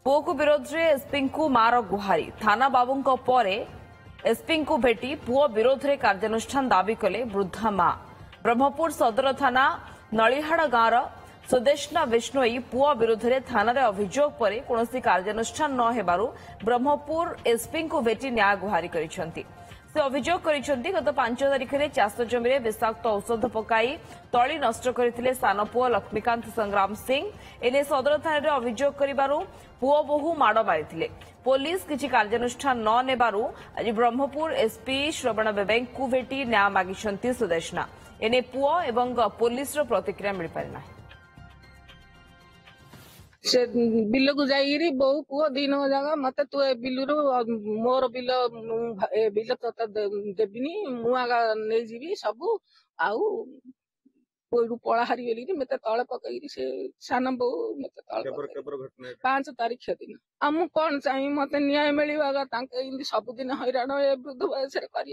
पुओ को विरोध में एसपी को मार गुहारी थाना बाबू पर एसपी को भेटी पुओ विरोध में कार्यानुष्ठान दाबी कले वृद्धा मां। ब्रह्मपुर सदर थाना नलिहाड़ गांव सुदेशना विष्णोई पुओ विरोध में थाना अभियोग पर कौन कार्यानुष्ठान न हेबारु ब्रह्मपुर एसपी को भेटी न्याय गुहारी करिसेंती। से अभियोग करिसेंती गत 5 तारिख में चाष जमी विषाक्त औषध पकाई तली नष्ट करथिले सान पुओ लक्ष्मीकांत संग्राम सिंह। एने सदर थाना अभियोग करिबारु पुओ बहु माड़ मारिथिले। पुलिस किछि कार्यानुष्ठान न नेबारु आज ब्रह्मपुर एसपी श्रवण बेबेंग को भेटी न्याय मागिसेंती सुदेशना। एने पुओ एवं पुलिस प्रतिक्रिया मिल पारि नाही। से बिल को जाइरी बहु पुओ दिन जागा मत तू बिलु मोर बिल बिल तो देविनी मुआगा नहीं जीवी सबू आउ कोई पड़ा हारी गली मत तले पकईरी से सान बहु मत तले 5 तारिख दिन आम कौन चाहिए मत न्याय मिलवा सबुदिन हैरान वृद्ध बयस कर